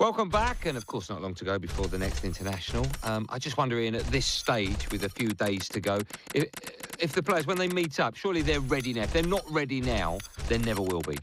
Welcome back, and of course not long to go before the next international. I just wondering at this stage, with a few days to go, if the players, when they meet up, surely they're ready now. If they're not ready now, they never will be.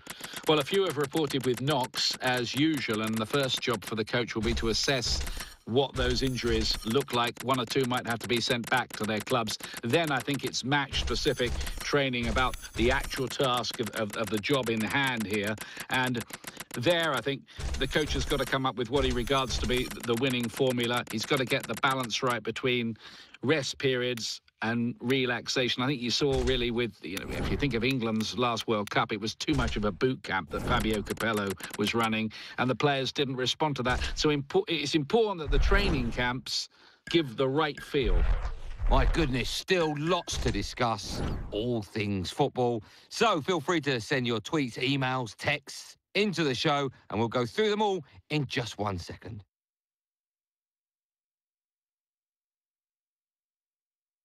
Well, a few have reported with knocks, as usual, and the first job for the coach will be to assess what those injuries look like. One or two might have to be sent back to their clubs. Then I think it's match-specific training about the actual task of the job in hand here. And there, I think the coach has got to come up with what he regards to be the winning formula. He's got to get the balance right between rest periods and relaxation. I think you saw really with, if you think of England's last World Cup, it was too much of a boot camp that Fabio Capello was running, and the players didn't respond to that. So it's important that the training camps give the right feel. My goodness, still lots to discuss, all things football. So feel free to send your tweets, emails, texts into the show, and we'll go through them all in just 1 second.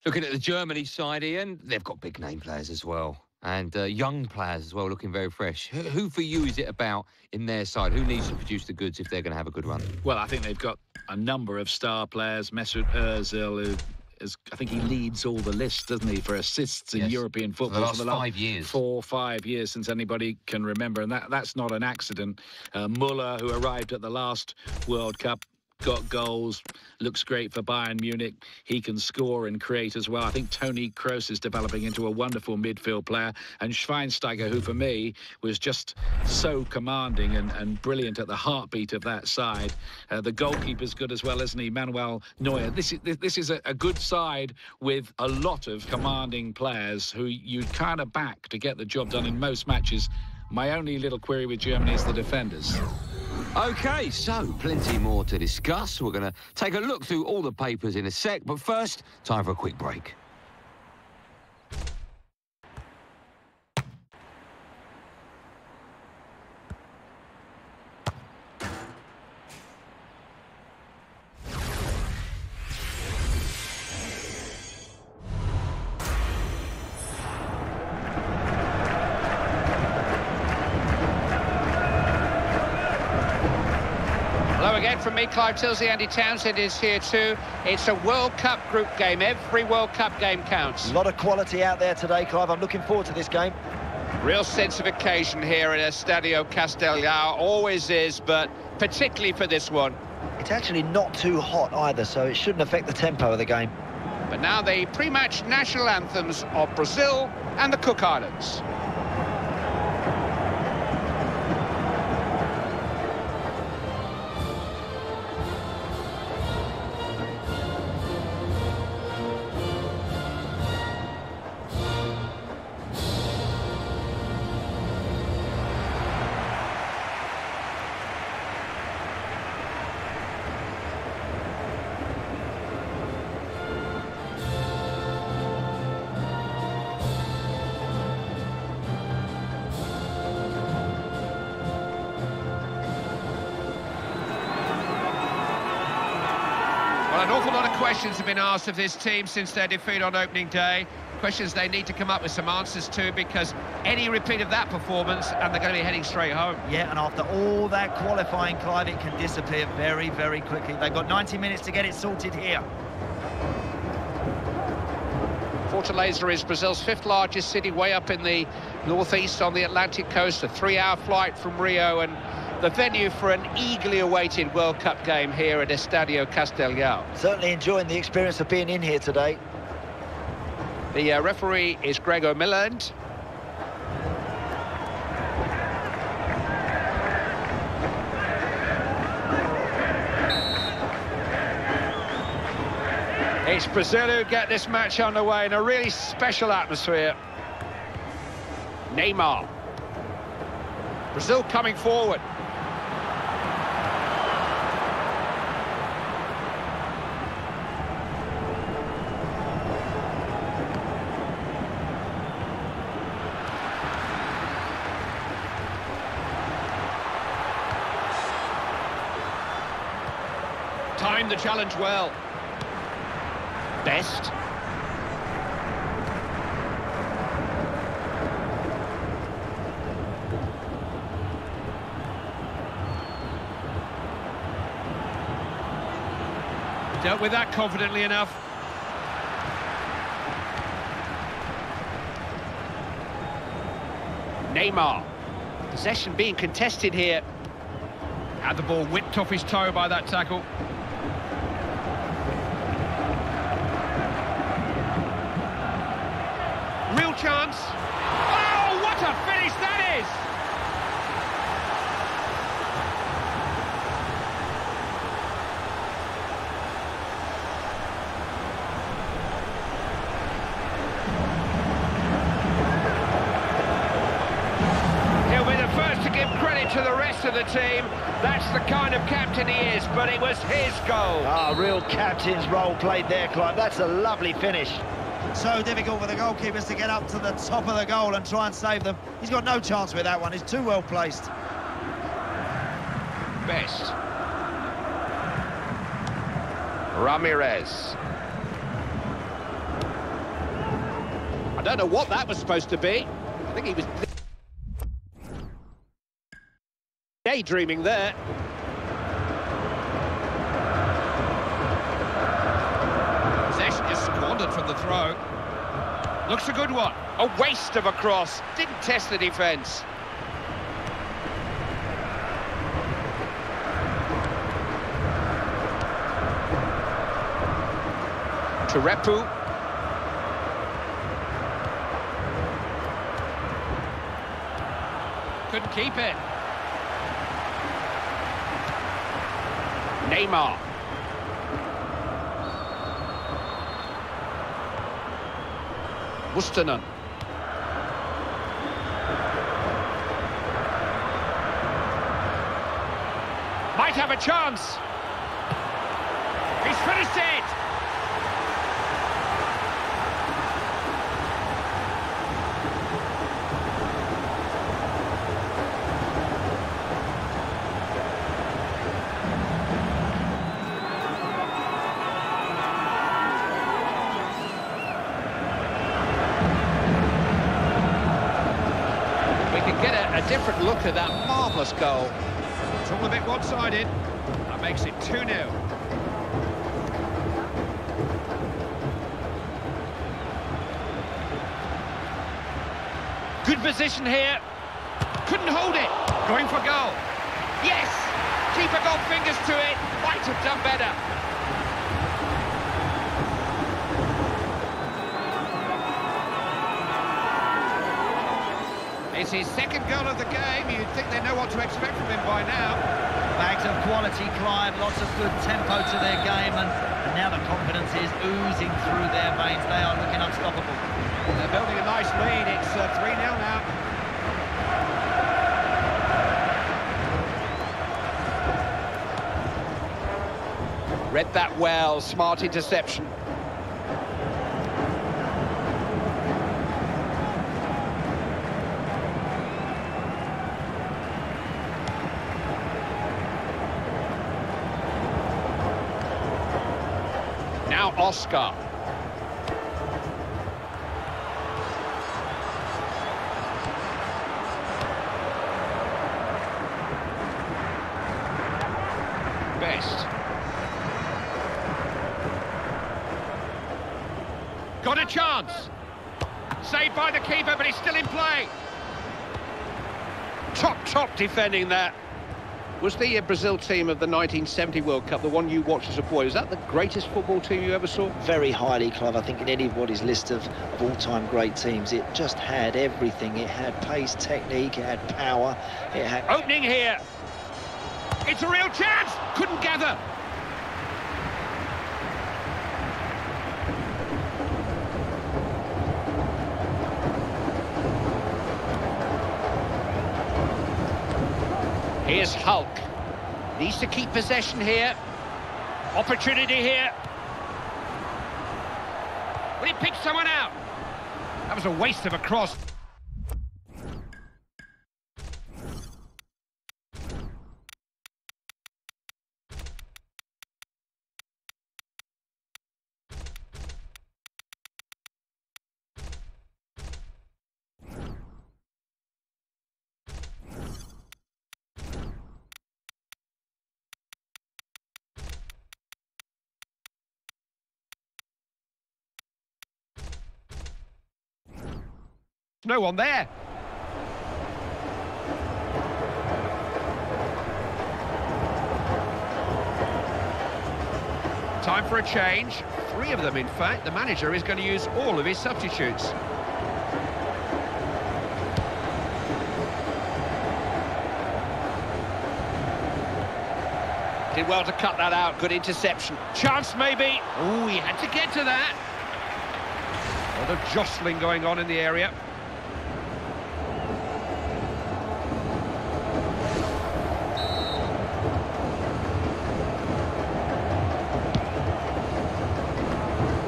Looking at the Germany side, Ian, they've got big name players as well, and young players as well, looking very fresh. Who for you is it about in their side? Who needs to produce the goods if they're going to have a good run? Well, I think they've got a number of star players. Mesut Ozil, who I think he leads all the lists, doesn't he, for assists in European football for the last 5 years. 4 or 5 years since anybody can remember, and that's not an accident. Muller, who arrived at the last World Cup, got goals, looks great for Bayern Munich. He can score and create as well. I think Toni Kroos is developing into a wonderful midfield player. And Schweinsteiger, who for me was just so commanding and brilliant at the heartbeat of that side. The goalkeeper's good as well, isn't he? Manuel Neuer. This is a good side with a lot of commanding players who you kind of back to get the job done in most matches. My only little query with Germany is the defenders. OK, so plenty more to discuss. We're going to take a look through all the papers in a sec, but first, time for a quick break. Again from me, Clive Tilsley, Andy Townsend is here too. It's a World Cup group game. Every World Cup game counts. A lot of quality out there today, Clive. I'm looking forward to this game. Real sense of occasion here at Estadio Castellao. Always is, but particularly for this one. It's actually not too hot either, so it shouldn't affect the tempo of the game. But now the pre-match national anthems of Brazil and the Cook Islands. Well, an awful lot of questions have been asked of this team since their defeat on opening day. Questions they need to come up with some answers to, because any repeat of that performance and they're going to be heading straight home. Yeah, and after all that qualifying, Clive, it can disappear very, very quickly. They've got 90 minutes to get it sorted here. Fortaleza is Brazil's 5th largest city, way up in the northeast on the Atlantic coast, a 3-hour flight from Rio, and the venue for an eagerly awaited World Cup game here at Estadio Castellao. Certainly enjoying the experience of being in here today. The referee is Gregor Milland. It's Brazil who get this match underway in a really special atmosphere. Neymar. Brazil coming forward. Timed the challenge well. Best. Dealt with that confidently enough. Neymar. Possession being contested here. Had the ball whipped off his toe by that tackle. Real chance. Oh, what a finish that is! He'll be the first to give credit to the rest of the team. That's the kind of captain he is, but it was his goal. Ah, real captain's role played there, Clive. That's a lovely finish. So difficult for the goalkeepers to get up to the top of the goal and try and save them. He's got no chance with that one. He's too well placed. Best. Ramirez. I don't know what that was supposed to be. I think he was daydreaming there. Possession just squandered from the throw. Looks a good one. A waste of a cross. Didn't test the defence. Turepu. Couldn't keep it. Neymar. Mustanen. Might have a chance. He's finished it. A different look at that marvellous goal. It's all a bit one-sided. That makes it 2-0. Good position here. Couldn't hold it. Going for goal. Yes! Keeper got fingers to it. Might have done better. It's his second goal of the game. You'd think they know what to expect from him by now. Bags of quality, Clive, lots of good tempo to their game, and now the confidence is oozing through their veins. They are looking unstoppable. They're building a nice lead. It's 3-0 now. Read that well. Smart interception. Now Oscar. Best. Got a chance. Saved by the keeper, but he's still in play. Top defending that. Was the Brazil team of the 1970 World Cup the one you watched as a boy? Was that the greatest football team you ever saw? Very highly, Clive. I think in anybody's list of all-time great teams, it just had everything. It had pace, technique, it had power, it had... Opening here. It's a real chance. Couldn't gather. Here's Hulk. Needs to keep possession here. Opportunity here. Will he pick someone out? That was a waste of a cross. No one there. Time for a change. 3 of them, in fact. The manager is going to use all of his substitutes. Did well to cut that out. Good interception. Chance, maybe. Oh, he had to get to that. A lot of jostling going on in the area.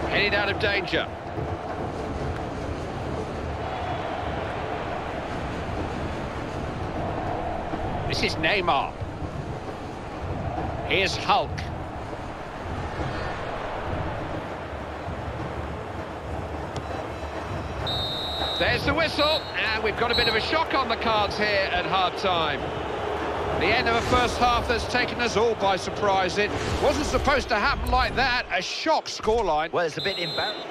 Headed out of danger. This is Neymar. Here's Hulk. There's the whistle, and we've got a bit of a shock on the cards here at half-time. The end of a first half that's taken us all by surprise. It wasn't supposed to happen like that. A shock scoreline. Well, it's a bit embarrassing.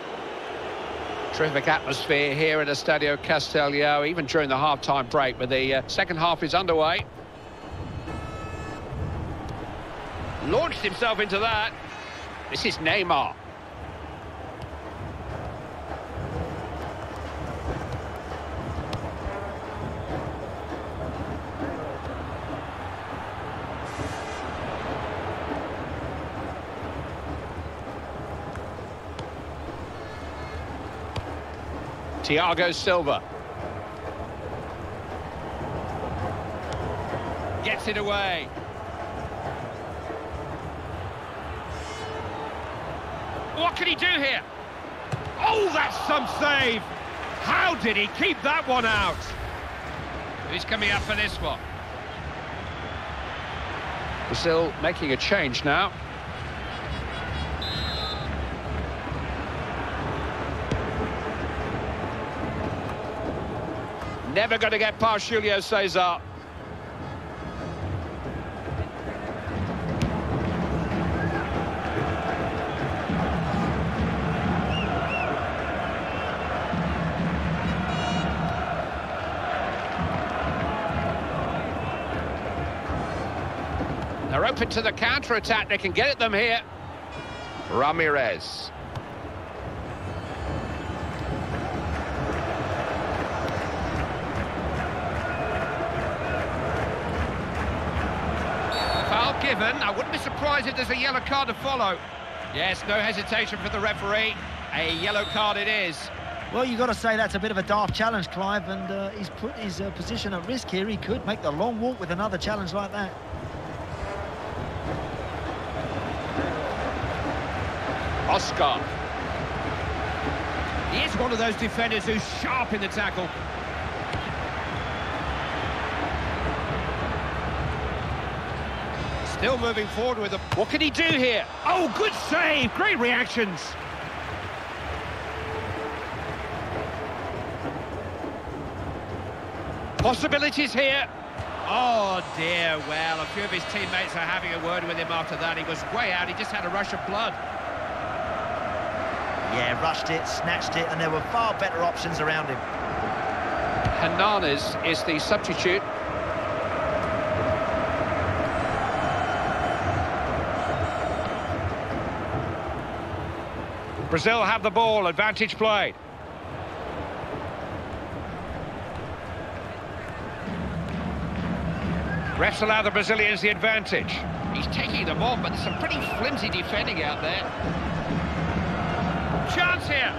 Terrific atmosphere here at Estadio Castellao, even during the half-time break, but the second half is underway. Launched himself into that. This is Neymar. Thiago Silva. Gets it away. What can he do here? Oh, that's some save! How did he keep that one out? Who's coming up for this one? Brazil making a change now. Never going to get past Julio Cesar. They're open to the counter-attack. They can get at them here. Ramirez. Foul given. I wouldn't be surprised if there's a yellow card to follow. Yes, no hesitation for the referee. A yellow card it is. Well, you've got to say that's a bit of a daft challenge, Clive, and he's put his position at risk here. He could make the long walk with another challenge like that. Oscar. He is one of those defenders who's sharp in the tackle. Still moving forward with them. What can he do here? Oh, good save! Great reactions. Possibilities here. Oh dear, well, a few of his teammates are having a word with him after that. He was way out, he just had a rush of blood. Yeah, rushed it, snatched it, and there were far better options around him. Hernandez is the substitute. Brazil have the ball, advantage played. Refs allow the Brazilians the advantage. He's taking them on, but there's some pretty flimsy defending out there. Chance here.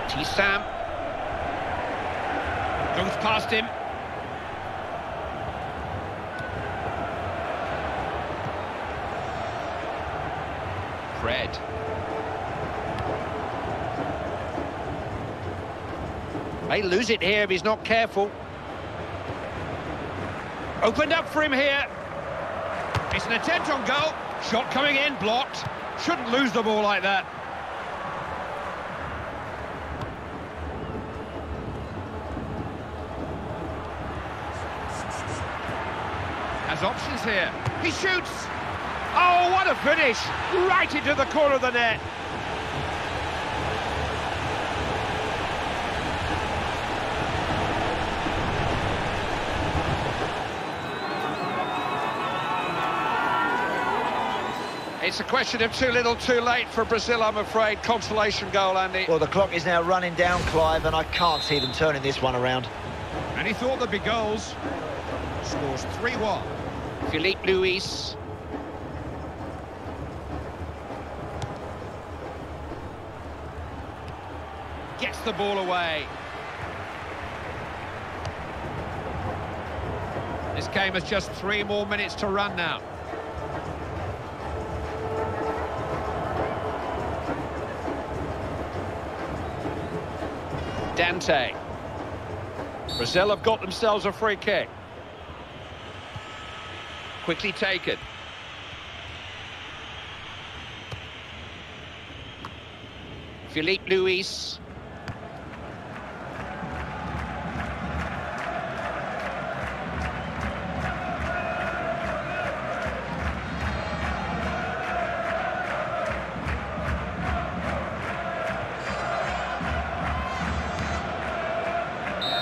Tstashe goes past him. Fred. May lose it here if he's not careful. Opened up for him here. It's an attempt on goal. Shot coming in, blocked. Shouldn't lose the ball like that. There's options here. He shoots! Oh, what a finish! Right into the corner of the net. It's a question of too little, too late for Brazil, I'm afraid. Consolation goal, Andy. Well, the clock is now running down, Clive, and I can't see them turning this one around. And he thought there'd be goals. Scores 3-1. Philippe Luis. Gets the ball away. This game has just 3 more minutes to run now. Dante. Brazil have got themselves a free kick. Quickly taken. Philippe Luis.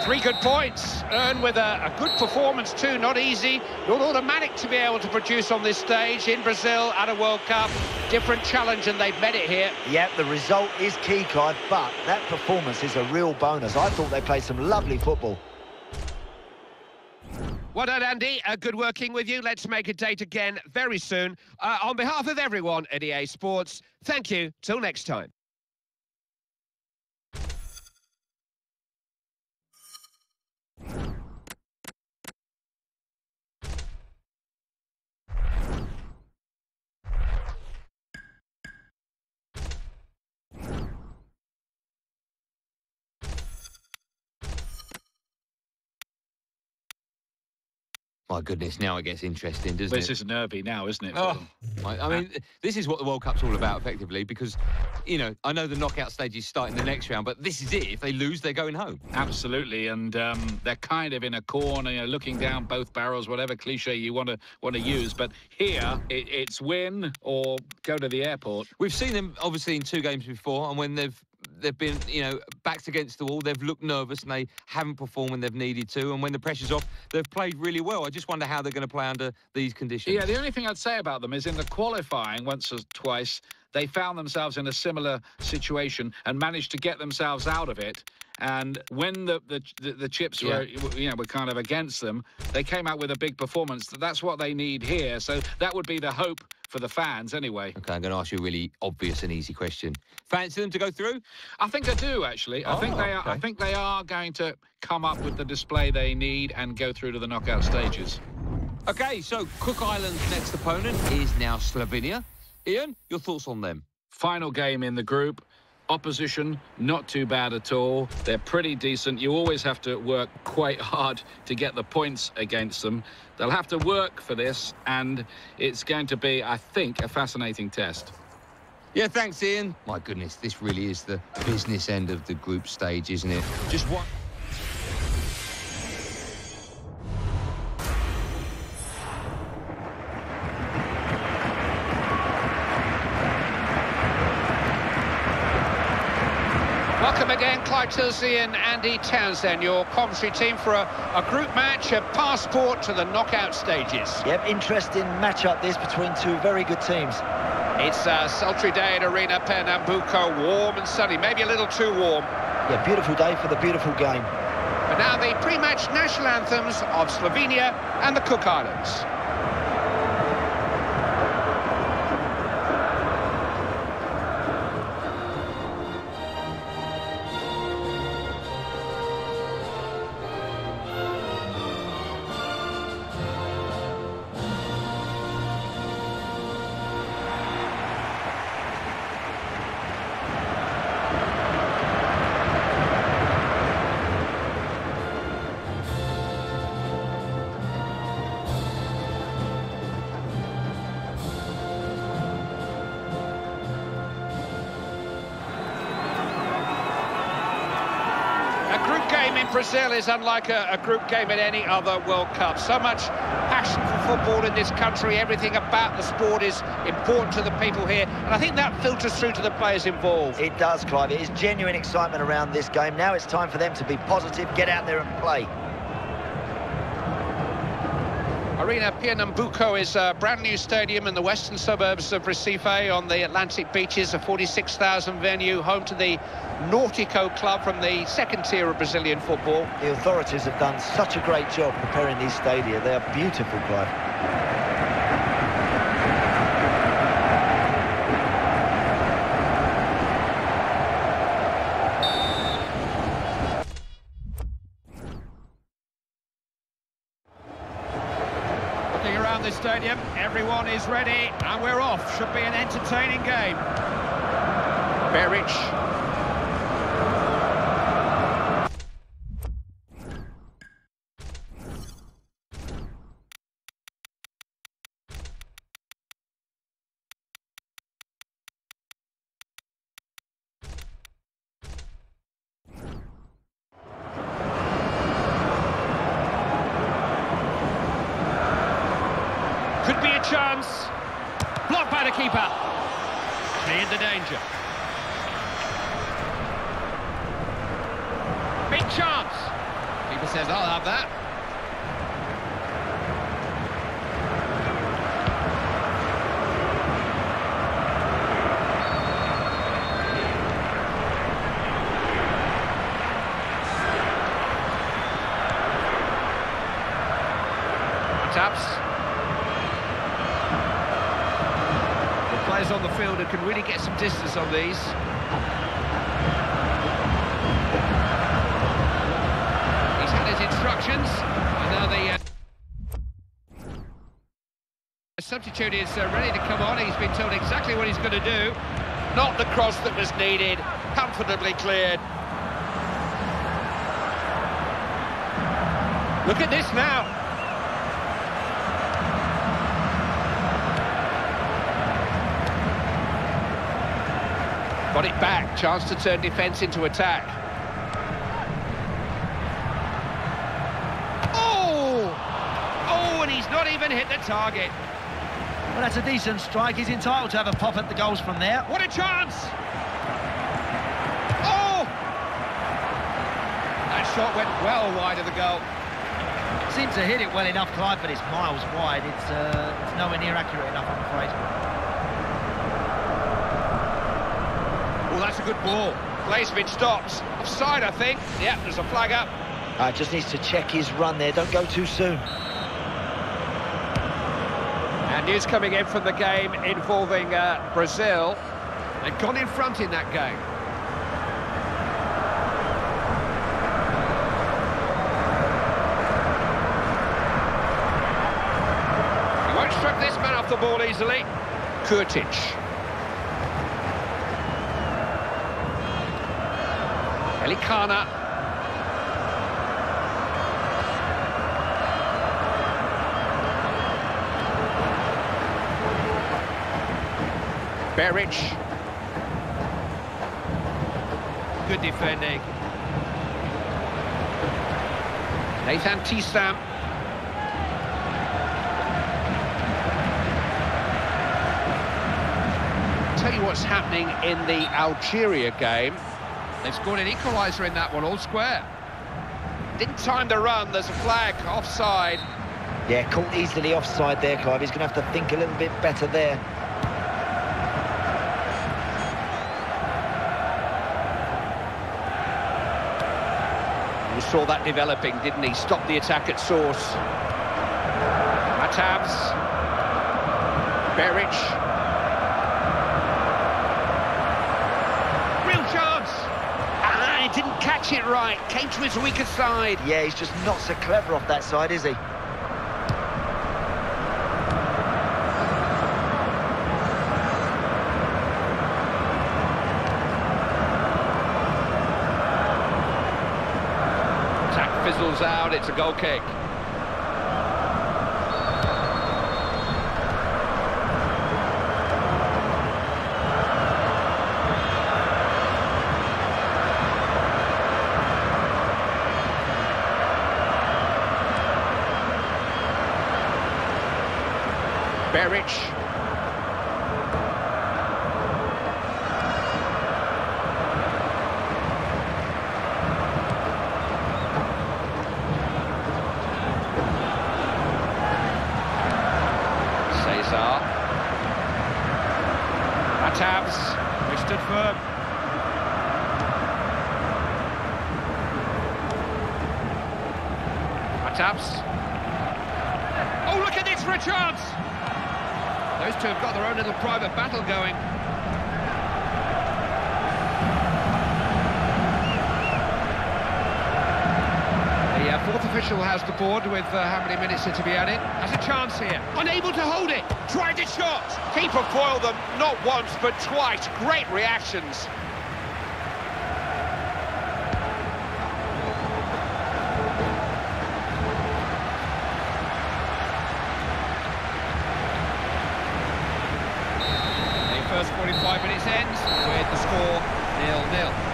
Three good points, earned with a good performance too. Not easy, not automatic to be able to produce on this stage in Brazil at a World Cup. Different challenge, and they've met it here. Yep, the result is key, Clive, but that performance is a real bonus. I thought they played some lovely football. Well done, Andy. Good working with you. Let's make a date again very soon. On behalf of everyone at EA Sports, thank you. Till next time. My goodness, now it gets interesting, doesn't it? This is nervy now, isn't it? Oh, I mean, this is what the World Cup's all about, effectively, because, you know, I know the knockout stage is starting the next round, but this is it. If they lose, they're going home. Absolutely, and they're kind of in a corner, you know, looking down both barrels, whatever cliche you want to use. But here, it's win or go to the airport. We've seen them, obviously, in 2 games before, and when they've been, you know, backs against the wall, they've looked nervous and they haven't performed when they've needed to, and when the pressure's off, they've played really well. I just wonder how they're going to play under these conditions. Yeah, the only thing I'd say about them is in the qualifying, once or twice, they found themselves in a similar situation and managed to get themselves out of it. And when the chips were, you know, were kind of against them, they came out with a big performance. That's what they need here. So that would be the hope for the fans anyway. Okay, I'm going to ask you a really obvious and easy question. Fancy them to go through? I think I do, actually. I think they are. Okay. I think they are going to come up with the display they need and go through to the knockout stages. Okay, so Cook Island's next opponent is now Slovenia. Ian, your thoughts on them? Final game in the group. Opposition, not too bad at all. They're pretty decent. You always have to work quite hard to get the points against them. They'll have to work for this, and it's going to be, I think, a fascinating test. Yeah, thanks, Ian. My goodness, this really is the business end of the group stage, isn't it? Just one. Welcome again, Clive Tilsley and Andy Townsend, your commentary team for a group match, a passport to the knockout stages. Yep, interesting match-up this between 2 very good teams. It's a sultry day at Arena Pernambuco, warm and sunny, maybe a little too warm. Yeah, beautiful day for the beautiful game. But now the pre-match national anthems of Slovenia and the Cook Islands. Brazil is unlike a group game at any other World Cup. So much passion for football in this country. Everything about the sport is important to the people here, and I think that filters through to the players involved. It does, Clive. It is genuine excitement around this game. Now it's time for them to be positive, get out there and play. Arena Pernambuco is a brand new stadium in the western suburbs of Recife on the Atlantic beaches, a 46,000 venue, home to the Nautico club from the second tier of Brazilian football. The authorities have done such a great job preparing these stadia. They are beautiful, Clive. Around this stadium, everyone is ready, and we're off. Should be an entertaining game. Beric. Could be a chance. Blocked by the keeper. Cleared the danger. Big chance. Keeper says, I'll have that. Taps. Players on the field who can really get some distance on these. He's had his instructions, and now the substitute is ready to come on. He's been told exactly what he's going to do. Not the cross that was needed, comfortably cleared. Look at this now. Got it back, chance to turn defence into attack. Oh! Oh, and he's not even hit the target. Well, that's a decent strike. He's entitled to have a pop at the goals from there. What a chance! Oh! That shot went well wide of the goal. Seems to hit it well enough, Clive, but it's miles wide. It's nowhere near accurate enough, I'm afraid. Well, that's a good ball. Play's been stopped. Offside, I think. Yeah, there's a flag up. Just needs to check his run there. Don't go too soon. And news coming in from the game involving Brazil. They've gone in front in that game. He won't strip this man off the ball easily. Kurtic. Elikana. Beric. Good defending. Nathan Tstashe. Tell you what's happening in the Algeria game. They've scored an equaliser in that one, all square. Didn't time the run, there's a flag, offside. Yeah, caught easily offside there, Clive. He's going to have to think a little bit better there. You saw that developing, didn't he? Stopped the attack at source. Matabs. Beric. Real chance. Ah, he didn't catch it right. Came to his weaker side. Yeah, he's just not so clever off that side, is he? Fizzles out, it's a goal kick. Beric. Tabs, we stood firm. Tabs. Oh, look at this for a chance! Those two have got their own little private battle going. The fourth official has the board with how many minutes are to be added. Has a chance here. Unable to hold it. Tried a shot. Keeper foiled them not once but twice. Great reactions. The first 45 minutes ends with the score 0-0.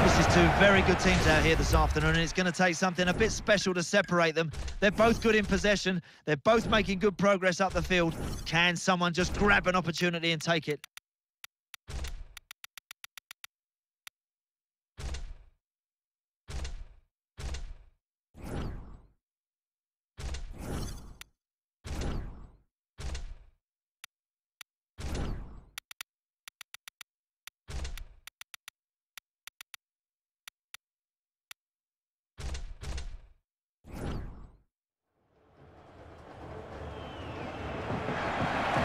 This is two very good teams out here this afternoon, and it's going to take something a bit special to separate them. They're both good in possession. They're both making good progress up the field. Can someone just grab an opportunity and take it?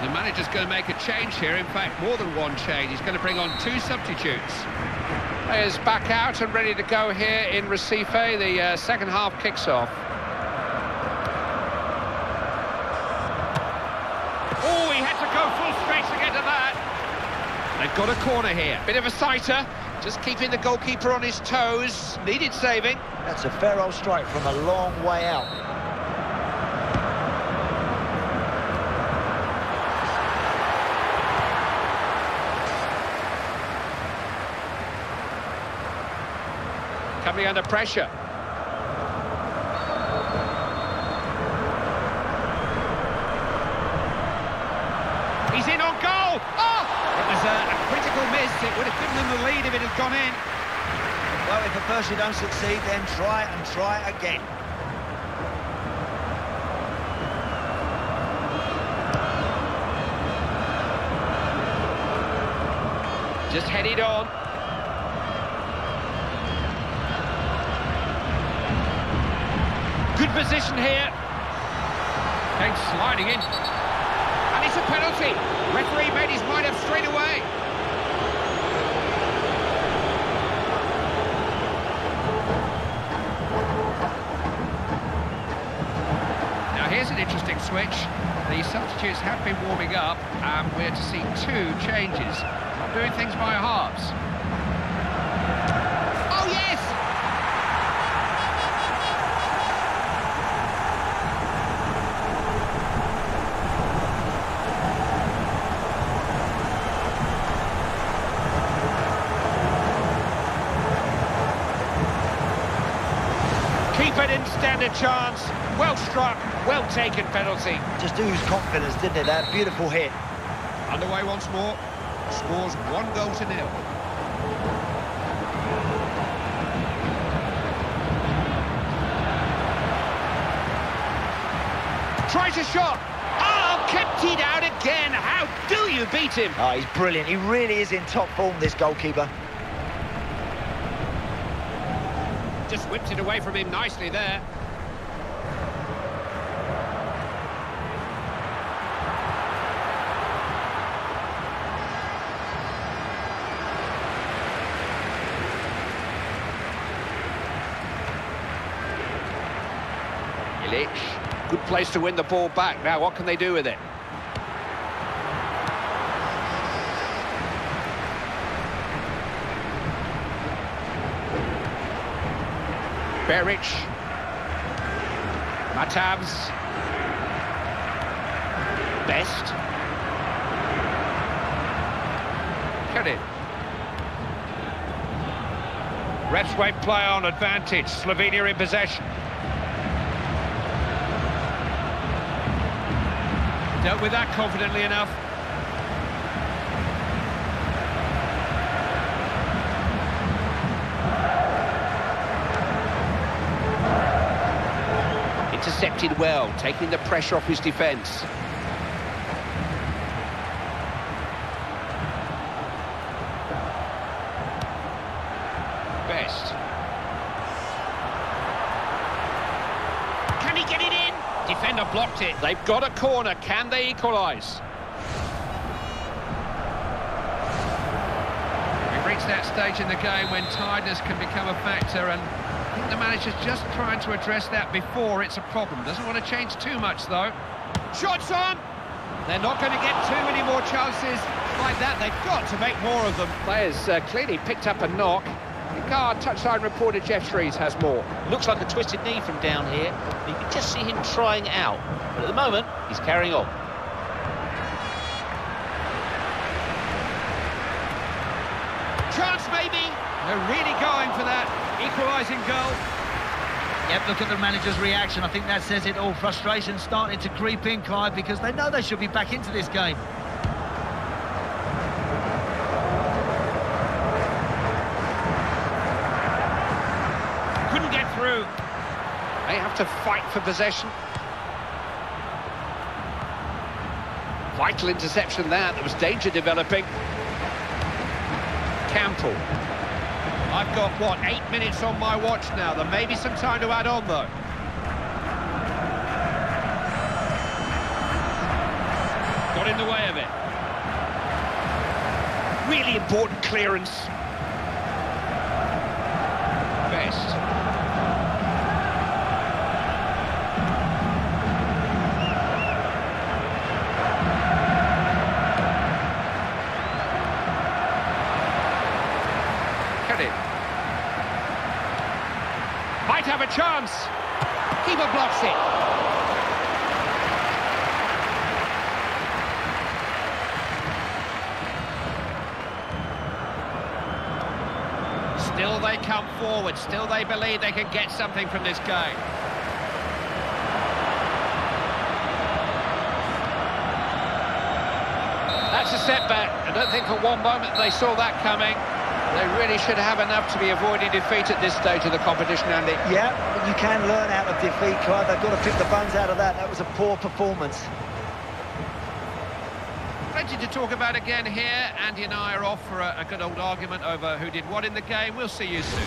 The manager's going to make a change here, in fact more than one change. He's going to bring on two substitutes. Players back out and ready to go here in Recife. The second half kicks off. Oh, he had to go full straight to get to that. They've got a corner here. Bit of a sighter, just keeping the goalkeeper on his toes. Needed saving. That's a fair old strike from a long way out. Coming under pressure. He's in on goal! Oh! It was a critical miss. It would have given them the lead if it had gone in. Well, if at first you don't succeed, then try and try again. Just headed on. Good position here. Came sliding in. And it's a penalty. Referee made his mind up straight away. Now here's an interesting switch. The substitutes have been warming up, and we're to see two changes. Not doing things by halves. Oh yes! Keeper didn't stand a chance. Well struck, well taken penalty. Just oozed confidence, didn't it? That beautiful hit. Underway once more. Scores 1-0. Tries a shot. Oh, kept it out again. How do you beat him? Oh, he's brilliant. He really is in top form, this goalkeeper. Just whipped it away from him nicely there. Good place to win the ball back. Now, what can they do with it? Beric. Matabs. Best. Cut it. Redsway play on advantage. Slovenia in possession. Dealt with that confidently enough. Intercepted well, taking the pressure off his defence. Best. Can he get it in? Defender blocked it. They've got a corner. Can they equalise? We've reached that stage in the game when tiredness can become a factor, and I think the manager's just trying to address that before it's a problem. Doesn't want to change too much, though. Shots on! They're not going to get too many more chances like that. They've got to make more of them. Players clearly picked up a knock. Guard touchline reporter Jeff Shreves has more. Looks like a twisted knee from down here. You can just see him trying out. But at the moment, he's carrying on. Chance maybe. They're really going for that equalising goal. Yep, look at the manager's reaction. I think that says it all. Frustration starting to creep in, Clive, because they know they should be back into this game. Couldn't get through. They have to fight for possession. Vital interception there. There was danger developing. Campbell. I've got, what, 8 minutes on my watch now. There may be some time to add on, though. Got in the way of it. Really important clearance. Best. Might have a chance. Keeper blocks it. Still they come forward. Still they believe they can get something from this game. That's a setback. I don't think for one moment they saw that coming. They really should have enough to be avoiding defeat at this stage of the competition, Andy. Yeah, you can learn out of defeat, Clive. They've got to pick the bones out of that. That was a poor performance. Plenty to talk about again here. Andy and I are off for a good old argument over who did what in the game. We'll see you soon.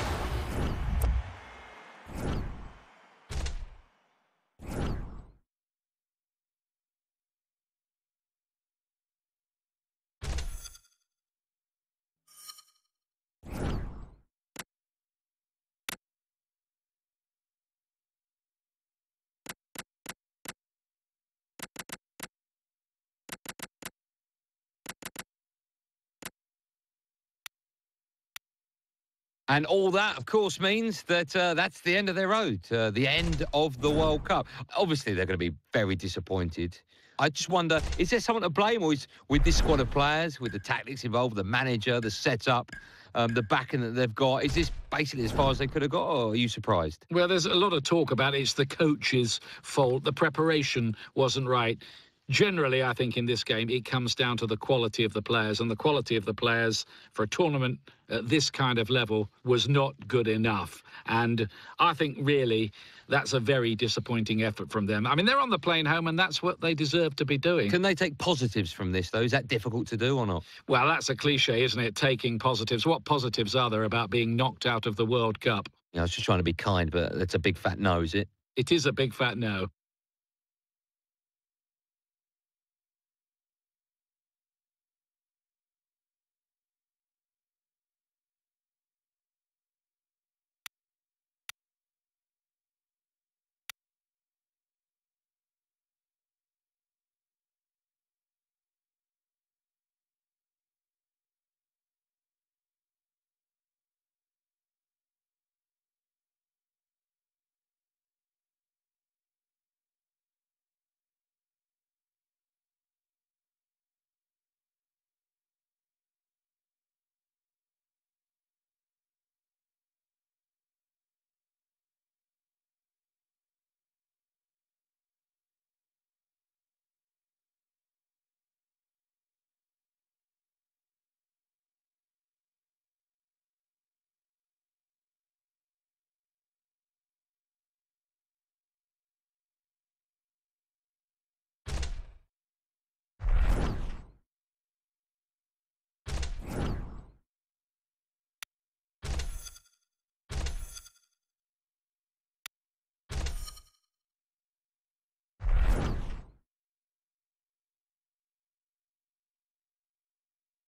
And all that, of course, means that that's the end of their road, the end of the World Cup. Obviously, they're going to be very disappointed. I just wonder, is there someone to blame, or is with this squad of players, with the tactics involved, the manager, the setup, the backing that they've got, is this basically as far as they could have got, or are you surprised? Well, there's a lot of talk about it's the coach's fault. The preparation wasn't right. Generally, I think in this game, it comes down to the quality of the players, and the quality of the players for a tournament at this kind of level was not good enough. And I think really that's a very disappointing effort from them. I mean, they're on the plane home, and that's what they deserve to be doing. Can they take positives from this, though? Is that difficult to do or not? Well, that's a cliche, isn't it? Taking positives. What positives are there about being knocked out of the World Cup? I was just trying to be kind, but that's a big fat no, is it? It is a big fat no.